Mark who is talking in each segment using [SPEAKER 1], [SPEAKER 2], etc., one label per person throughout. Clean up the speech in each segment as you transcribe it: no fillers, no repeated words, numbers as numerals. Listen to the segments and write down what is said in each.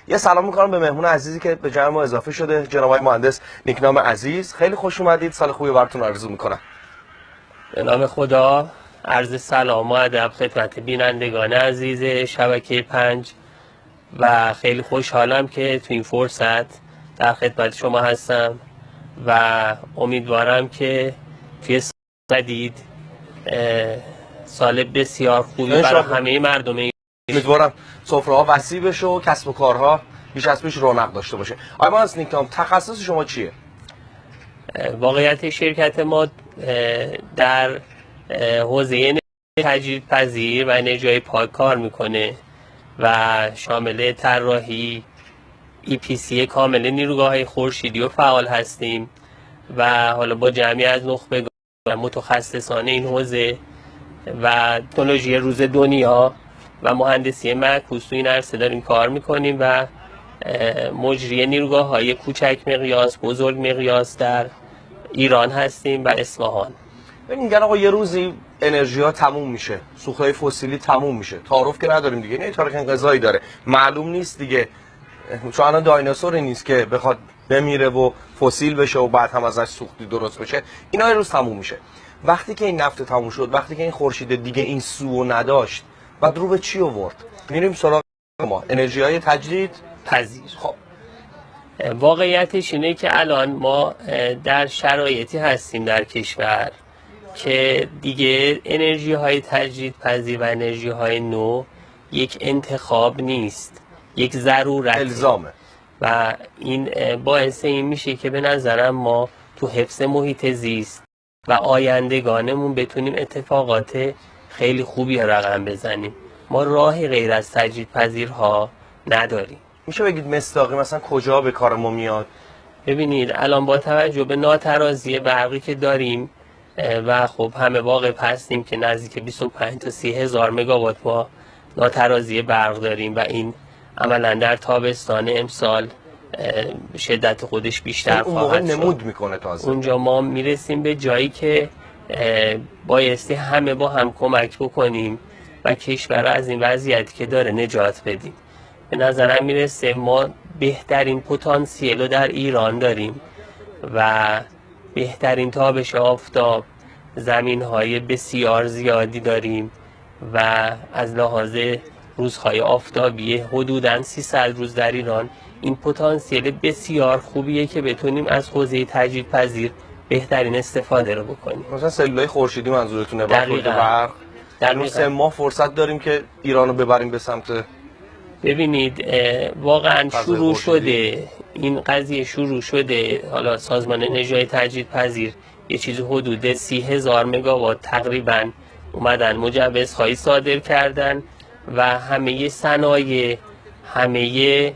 [SPEAKER 1] یه سلام میکنم به مهمون عزیزی که به جمع ما اضافه شده، جناب آقای مهندس نیکنام عزیز. خیلی خوش اومدید، سال خوبی براتون آرزو میکنم.
[SPEAKER 2] به نام خدا، عرض سلام و ادب خدمت بینندگان عزیز شبکه 5 و خیلی خوشحالم که تو این فرصت در خدمت شما هستم و امیدوارم که توی سال جدید سال بسیار خوبی برای همه مردم.
[SPEAKER 1] امیدوارم سفره‌ها وسیع بشه و کسب و کارها بیش از پیش رونق داشته باشه. آقای مهندس نیکنام، تخصص شما چیه؟
[SPEAKER 2] واقعیت شرکت ما در حوزه انرژی تجدیدپذیر و انرژی پاک کار میکنه و شامل طراحی EPC کامل نیروگاه‌های خورشیدی و فعال هستیم و حالا با جمعی از نخبگان و متخصصان این حوزه و تکنولوژی روز دنیا و مهندسی معکوس تو این عرصه داریم کار میکنیم و مجری نیروگاه‌های کوچک مقیاس، بزرگ مقیاس در ایران هستیم و اصفهان.
[SPEAKER 1] میگن آقا یه روزی انرژی ها تموم میشه، سوختهای فسیلی تموم میشه، تعارف که نداریم دیگه، نه تاریخ انقضایی داره، معلوم نیست دیگه، چون الان دایناسوری نیست که بخواد بمیره و فسیل بشه و بعد هم ازش سوختی درست بشه. اینا یه روز تموم میشه. وقتی که این نفت تموم شد، وقتی که این خورشید دیگه این سو نداشت، بعد رو به چی آورد؟ میریم سراغ ما انرژی های تجدید
[SPEAKER 2] پذیر. خب واقعیتش اینه که الان ما در شرایطی هستیم در کشور که دیگه انرژی های تجدیدپذیر و انرژی های نو یک انتخاب نیست، یک ضرورت،
[SPEAKER 1] الزامه
[SPEAKER 2] و این باعث این میشه که به نظرم ما تو حفظ محیط زیست و آیندگانمون بتونیم اتفاقات خیلی خوبی رقم بزنیم. ما راهی غیر از تجدیدپذیرها نداریم.
[SPEAKER 1] میشه بگید مصداقی مثلا کجا به کار ما میاد؟
[SPEAKER 2] ببینید الان با توجه به ناترازی برقی که داریم و خب همه واقف هستیم که نزدیک 25 تا 30 هزار مگاوات ما ناترازی برق داریم و این عملا در تابستان امسال شدت خودش بیشتر خواهد شد.
[SPEAKER 1] نمود میکنه تازه.
[SPEAKER 2] اونجا ما میرسیم به جایی که بایستی همه با هم کمک بکنیم و کشور از این وضعیتی که داره نجات بدیم. به نظرم میرسه ما بهترین پتانسیل رو در ایران داریم و بهترین تابش آفتاب، زمین‌های بسیار زیادی داریم و از لحاظ روزهای آفتابی حدوداً 300 روز در ایران. این پتانسیل بسیار خوبیه که بتونیم از حوزه تجدیدپذیر بهترین استفاده رو بکنیم.
[SPEAKER 1] مثلا سلولای خورشیدی منظورتونه؟ برق در 3 ماه فرصت داریم که ایرانو ببریم به سمت.
[SPEAKER 2] ببینید واقعا شروع شده این قضیه، شروع شده. حالا سازمان انرژی تجدیدپذیر یه چیزی حدود 30,000 مگاوات تقریبا اومدن مجوزهایی صادر کردن و همه صنایع، همه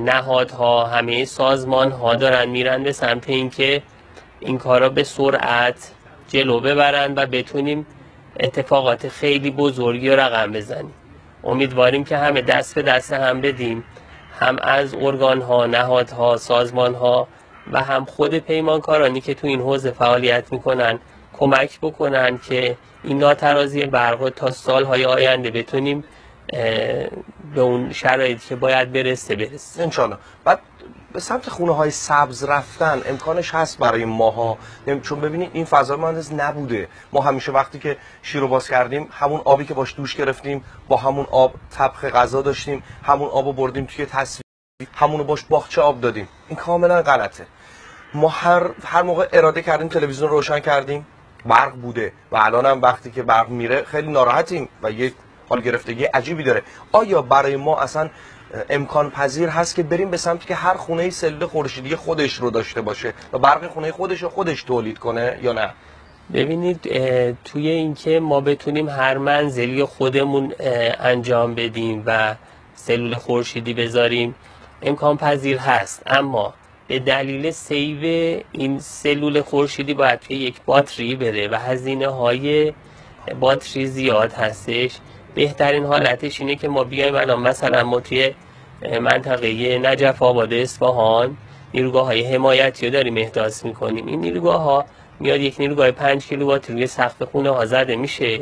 [SPEAKER 2] نهادها، همه سازمانها دارن میرن به سمت اینکه این کارا به سرعت جلو ببرن و بتونیم اتفاقات خیلی بزرگی رو رقم بزنیم. امیدواریم که همه دست به دست هم بدیم، هم از ارگان‌ها، نهادها، سازمان‌ها و هم خود پیمانکارانی که تو این حوزه فعالیت میکنن کمک بکنن که این ناترازی برق رو تا سالهای آینده بتونیم به اون شرایطی که باید برسه
[SPEAKER 1] انشالله. بعد به سمت خونه های سبز رفتن امکانش هست برای ماها؟ چون ببینید این فضا مهندس نبوده. ما همیشه وقتی که شیر رو باز کردیم همون آبی که باش دوش گرفتیم، با همون آب طبخ غذا داشتیم، همون آبو بردیم توی تصویر، همونو باش باغچه آب دادیم. این کاملا غلطه. ما هر موقع اراده کردیم تلویزیون رو روشن کردیم، برق بوده و الان هم وقتی که برق میره خیلی ناراحتیم و یک حال گرفتگی عجیبی داره. آیا برای ما اصلا امکان پذیر هست که بریم به سمتی که هر خونه سلول خورشیدی خودش رو داشته باشه و برق خونه خودش رو خودش تولید کنه یا نه؟
[SPEAKER 2] ببینید توی اینکه ما بتونیم هر منزلی خودمون انجام بدیم و سلول خورشیدی بذاریم امکان پذیر هست، اما به دلیل سیو این سلول خورشیدی باید توی یک باتری بره و هزینه های باتری زیاد هستش. بهترین حالتش اینه که ما بیایم الان مثلا ما توی منطقه نجف آباد اصفهان نیروگاه‌های حمایتی رو داریم احداث می‌کنیم. این نیروگاه‌ها میاد یک نیروگاه 5 کیلووات روی سقف خونه ها زده میشه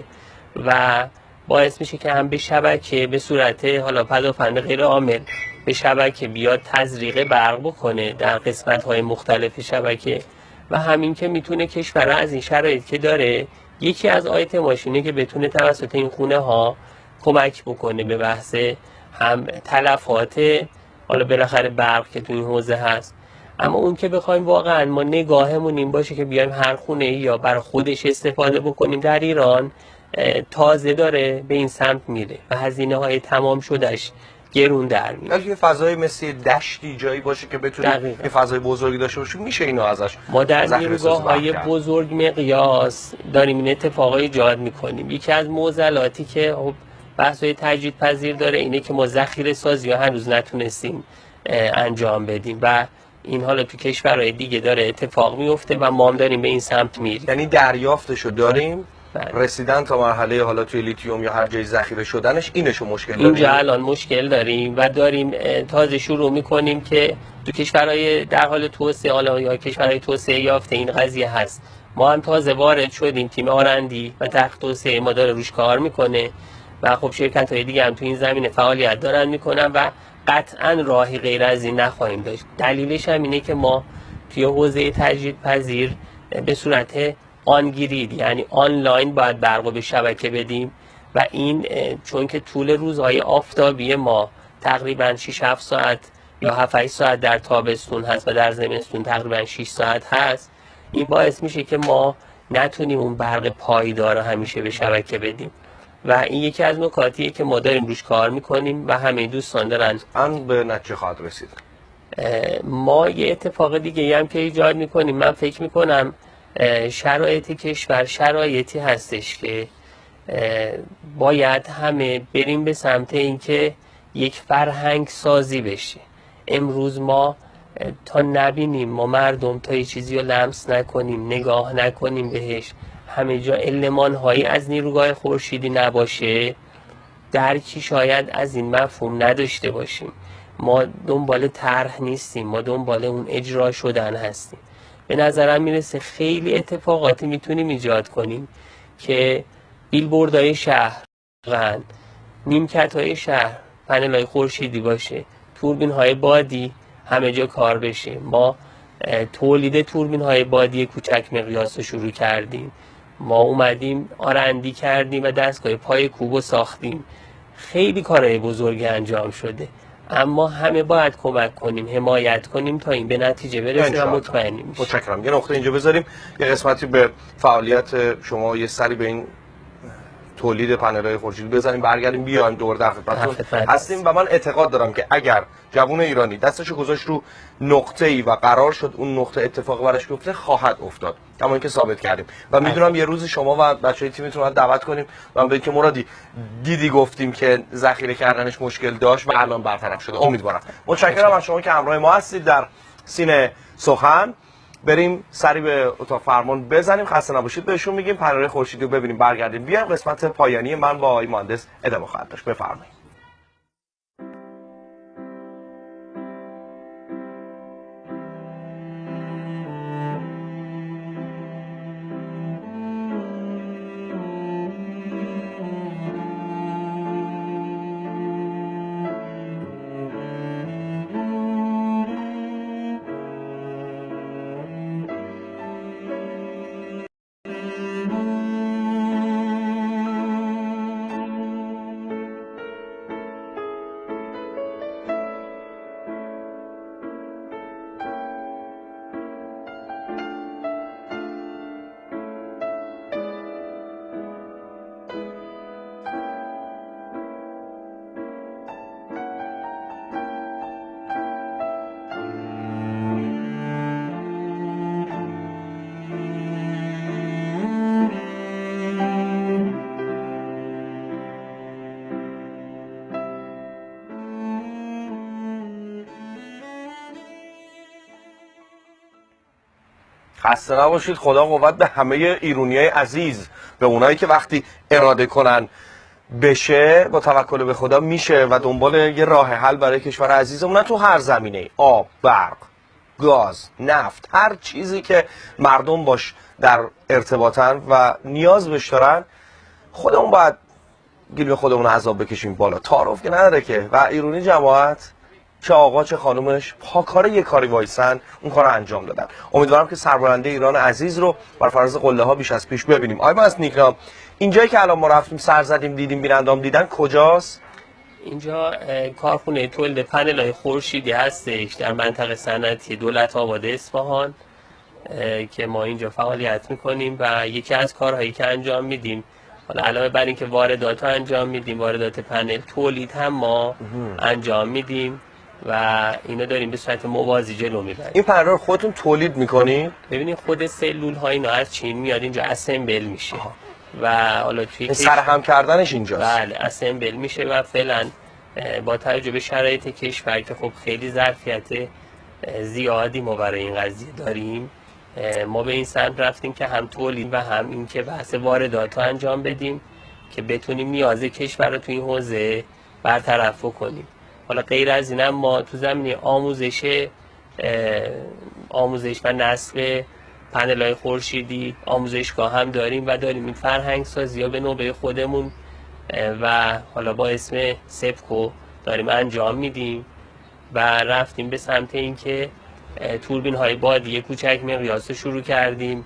[SPEAKER 2] و باعث میشه که هم به شبکه به صورت حالا پدافند غیر عامل به شبکه بیاد تزریق برق بکنه در قسمت‌های مختلف شبکه و همین که میتونه کشور از این شرایط که داره یکی از آیتماش اینه که بتونه توسط این خونه ها کمک بکنه به بحث هم تلفات حالا بالاخره برق که تو این حوزه هست، اما اون که بخوایم واقعا ما نگاهمون این باشه که بیایم هر خونه یا برای خودش استفاده بکنیم در ایران تازه داره به این سمت میره و هزینه های تمام شدش گرون در میاد.
[SPEAKER 1] یه فضای مثل دشتی جایی باشه که بتونه یه فضای بزرگی داشته باشه میشه اینو ازش
[SPEAKER 2] ما در نیروگاه‌های بزرگ مقیاس داریم این اتفاقای ایجاد میکنیم. یکی از معضلاتی که بحث‌های تجدیدپذیر داره اینه که ما ذخیره سازی ها هنوز نتونستیم انجام بدیم و این حالا تو کشورهای دیگه داره اتفاق میفته و ما هم داریم به این سمت میریم.
[SPEAKER 1] یعنی دریافتشو داریم رسیدن تا مرحله حالا توی لیتیوم یا هر جای ذخیره شدنش اینشو مشکل داریم.
[SPEAKER 2] اینجا الان مشکل داریم و داریم تازه شروع میکنیم که تو کشورهای در حال توسعه حالا یا کشورهای توسعه یافته این قضیه هست. ما هم تازه وارد شدیم، تیم آرندی و تحقیق توسعه ما داره روش کار میکنه و خب شرکت‌های دیگه هم تو این زمینه فعالیت دارن میکنن و قطعا راهی غیر از این نخواهیم داشت. دلیلش هم اینه که ما توی حوزه تجدیدپذیر به صورت آنگرید یعنی آنلاین باید برق به شبکه بدیم و این چون که طول روزهای آفتابی ما تقریبا 6-7 ساعت یا 7-8 ساعت در تابستون هست و در زمستون تقریبا 6 ساعت هست، این باعث میشه که ما نتونیم اون برق پایدار رو همیشه به شبکه بدیم و این یکی از نکاتیه که ما داریم روش کار میکنیم و همه دوستان دارن.
[SPEAKER 1] ان به نتیجه خواهد رسید.
[SPEAKER 2] ما یه اتفاق دیگه هم که ایجاد میکنیم، من فکر میکنم شرایط کشور شرایطی هستش که باید همه بریم به سمت اینکه یک فرهنگ سازی بشه. امروز ما تا نبینیم، ما مردم تا یه چیزی رو لمس نکنیم، نگاه نکنیم بهش، همه جا المان هایی از نیروگاه خورشیدی نباشه، درکی شاید از این مفهوم نداشته باشیم. ما دنبال طرح نیستیم، ما دنبال اون اجرا شدن هستیم. به نظرم میرسه خیلی اتفاقاتی میتونیم ایجاد کنیم که بیلبوردهای شهر و نیمکت‌های شهر پنل‌های خورشیدی باشه، توربین‌های بادی همه جا کار بشه. ما تولید توربین‌های بادی کوچک مقیاس رو شروع کردیم، ما اومدیم آرندی کردیم و دستگاه پای کوبو ساختیم. خیلی کارهای بزرگی انجام شده، اما همه باید کمک کنیم، حمایت کنیم تا این به نتیجه برسه و مطمئنیم میشه.
[SPEAKER 1] متشکرم. یه نقطه اینجا بذاریم، یه قسمتی به فعالیت شما، یه سری به این تولید پنل‌های خورشیدی بزنیم، برگردیم بیایم دور در خدمتتون هستیم. و من اعتقاد دارم که اگر جوون ایرانی دستشو گذاشت رو نقطه‌ای و قرار شد اون نقطه اتفاق براش بیفته خواهد افتاد، اما اینکه ثابت کردیم. و میدونم یه روز شما و بچهای تیمتون رو دعوت کنیم و بگید که مرادی دیدی گفتیم که ذخیره کردنش مشکل داشت و الان برطرف شده. امیدوارم. متشکرم از شما که همراه ما هستید در سینه سخن. بریم سری به اتاق فرمان بزنیم، خسته نباشید بهشون میگیم، پنل خورشیدی رو ببینیم، برگردیم بیایم. قسمت پایانی من با آقای مهندس ادامه خواهد داشت. بفرمایید. خسته نباشید. خدا قوت به همه ایرونیای عزیز، به اونایی که وقتی اراده کنن بشه با توکل به خدا میشه و دنبال یه راه حل برای کشور عزیزمون تو هر زمینه، آب، برق، گاز، نفت، هر چیزی که مردم باش در ارتباطن و نیاز بهش دارن، خودمون باید گلوی خودمون عذاب بکشیم بالا. تعارف که نداره که. و ایرونی جماعت چه آقا چه خانومش پاکار یک کاری وایسن اون کار رو انجام دادن. امیدوارم که سربلندی ایران عزیز رو بر فراز قله ها بیش از پیش ببینیم. آقای مهندس نیکنام، اینجایی که الان ما رفتیم سر زدیم دیدیم بینندام دیدن کجاست؟
[SPEAKER 2] اینجا کارخونه تولید پنل‌های خورشیدی هستش در منطقه صنعتی دولت آباد اصفهان که ما اینجا فعالیت میکنیم و یکی از کارهایی که انجام میدیم، حالا علاوه بر اینکه واردات رو انجام میدیم، واردات پنل، تولید هم ما انجام میدیم و اینو داریم به صورت موازی جلو میبریم.
[SPEAKER 1] این پنل رو خودتون تولید میکنید؟
[SPEAKER 2] ببینید خود سلول ها اینا از چین میاد اینجا اسمبل میشه و حالا توی
[SPEAKER 1] سرهم کردنش اینجاست.
[SPEAKER 2] بله اسمبل میشه و فعلا با توجه به شرایط کشور که خب خیلی ظرفیت زیادی ما برای این قضیه داریم، ما به این سمت رفتیم که هم تولید و هم این که بحث واردات رو انجام بدیم که بتونیم نیاز کشور رو توی این حوزه برطرف کنیم. حالا غیر از اینم ما تو زمینه آموزش و نصب پنل‌های خورشیدی آموزشگاه هم داریم و داریم این فرهنگ سازی ها به نوبه خودمون و حالا با اسم سپکو داریم انجام میدیم و رفتیم به سمت اینکه توربین های بادی کوچک مقیاس رو شروع کردیم،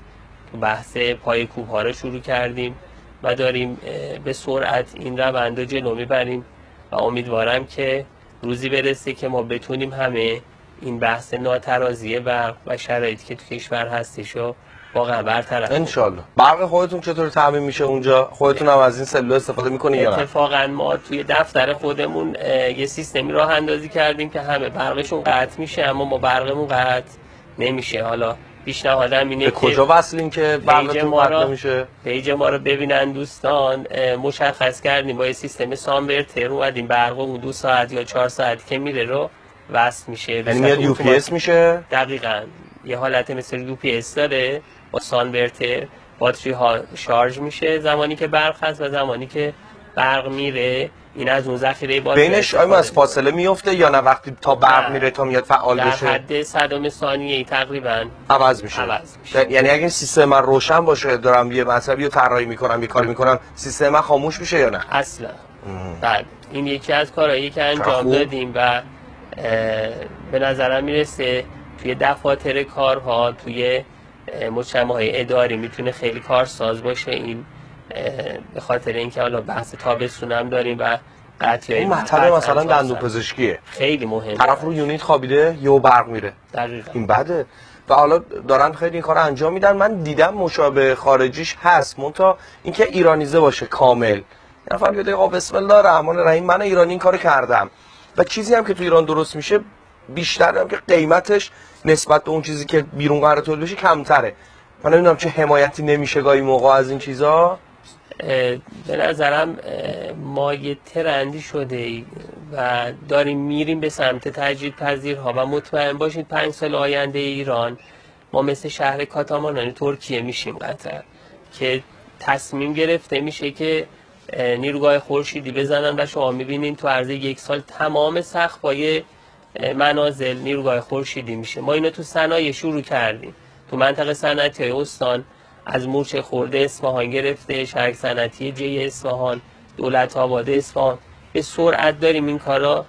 [SPEAKER 2] بحث پای کوه ها رو شروع کردیم و داریم به سرعت این روند رو جلو میبریم و امیدوارم که روزی برسه که ما بتونیم همه این بحث ناترازی برق و شرایطی که تو کشور هستش رو واقعا برطرف کنیم.
[SPEAKER 1] انشالله. برق خودتون چطور تامین میشه اونجا؟ خودتون هم از این سلول استفاده میکنید یا نه؟
[SPEAKER 2] اتفاقا ما توی دفتر خودمون یه سیستمی راه اندازی کردیم که همه برقشون قطع میشه اما ما برقمون قطع نمیشه. حالا پیشنهادم اینه
[SPEAKER 1] به
[SPEAKER 2] که
[SPEAKER 1] کجا وصلین که برقتون قطع نمیشه؟
[SPEAKER 2] پیج ما رو ببینن دوستان. مشخص کردیم با یه سیستم سانورتر اومدیم برقمون 2 ساعت یا 4 ساعتی که میره رو وصل میشه.
[SPEAKER 1] یعنی میاد یو پی اس میشه؟
[SPEAKER 2] دقیقاً یه حالت مثل یو پی اس داره، با سانورتر باتری ها شارژ میشه زمانی که برق هست و زمانی که برق میره این از اون ذخیره باتری
[SPEAKER 1] بینش آیا از فاصله میفته یا نه وقتی تا برق میره تا میاد فعال بشه؟
[SPEAKER 2] در حد صدم ثانیه‌ای تقریبا
[SPEAKER 1] عوض میشه. یعنی اگه سیستم من روشن باشه دارم یه مطلبی رو طراحی میکنم یه کاری میکنم سیستم من خاموش میشه یا نه؟
[SPEAKER 2] اصلا. بعد این یکی از کارهایی که انجام دادیم و به نظرم میرسه توی دفاتر کارها توی مجتمع‌های اداری میتونه خیلی کارساز باشه. این به خاطر اینکه حالا بحث تابستون هم داریم و قطعی
[SPEAKER 1] این مطلب مثلا دندون پزشکیه
[SPEAKER 2] خیلی مهمه.
[SPEAKER 1] طرف رو یونیت خوابیده یهو برق میره.
[SPEAKER 2] دقیقاً.
[SPEAKER 1] این بده و حالا دارن خیلی این کارو انجام میدن. من دیدم مشابه خارجیش هست منتها اینکه ایرانیزه باشه کامل. نفر بیاد آقا بسم الله الرحمن الرحیم من ایرانی این کارو کردم و چیزی هم که تو ایران درست میشه بیشتر هم که قیمتش نسبت به اون چیزی که بیرون قرار تولید بشه کمتره. من نمیدونم چه حمایتی نمیشه گاهی موقع از این چیزا.
[SPEAKER 2] به نظرم ما یه ترندی شده و داریم میریم به سمت تجدیدپذیرها و مطمئن باشید 5 سال آینده ایران ما مثل شهر کاتامانان ترکیه میشیم قطعا که تصمیم گرفته میشه که نیروگاه خورشیدی بزنن و شما میبینین تو عرض 1 سال تمام سقف‌های منازل نیروگاه خورشیدی میشه. ما اینو تو صنایع شروع کردیم، تو منطقه صنعتی استان از مورچه خورده اصفهان گرفته شهر صنعتی جی اصفهان دولت آباد اصفهان به سرعت داریم این کارا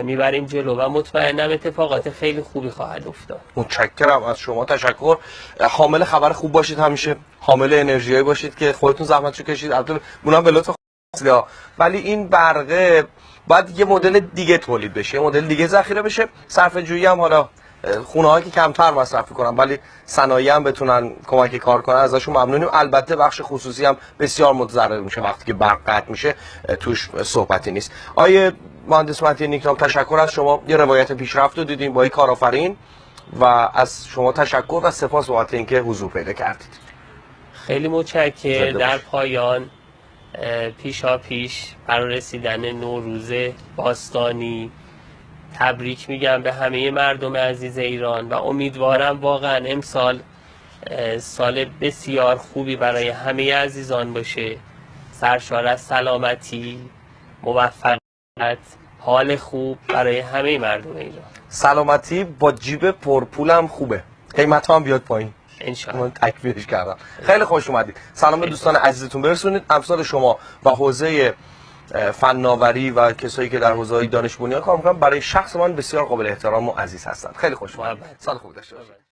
[SPEAKER 2] میبریم جلو و مطمئنم اتفاقات خیلی خوبی خواهد افتاد.
[SPEAKER 1] متشکرم از شما. تشکر. حامل خبر خوب باشید، همیشه حامل انرژیایی باشید که خودتون زحمتشو کشید. البته اونم به لطف خودتون، ولی این برقه باید یه مدل دیگه تولید بشه، یه مدل دیگه ذخیره بشه. صرفه جویی هم حالا خونه‌هایی که کمتر مصرف کنن ولی صنایع هم بتونن کمک کار کنن ازشون ممنونیم. البته بخش خصوصی هم بسیار متضرر میشه وقتی که برق قطع میشه، توش صحبتی نیست. آیه مهندس مهدی نیکنام تشکر از شما. یه روایت پیشرفت رو دیدیم با یک کارآفرین و از شما تشکر و سپاس بابت اینکه حضور پیدا کردید.
[SPEAKER 2] خیلی متشکرم. در پایان پیشا پیش برای رسیدن نوروز باستانی تبریک میگم به همه مردم عزیز ایران و امیدوارم واقعا امسال سال بسیار خوبی برای همه عزیزان باشه، سرشار از سلامتی، موفقیت، حال خوب برای همه مردم ایران.
[SPEAKER 1] سلامتی با جیب پرپولم خوبه، قیمت هم بیاد پایین
[SPEAKER 2] انشاءالله.
[SPEAKER 1] من تکمیلش کردم. خیلی خوش اومدید. سلام به دوستان عزیزتون برسونید. امثال شما و حوزه فناوری و کسایی که در حوزه دانش بنیان کار میکنن برای شخص من بسیار قابل احترام و عزیز هستند. خیلی خوشحالم. سال خوب داشته باشید.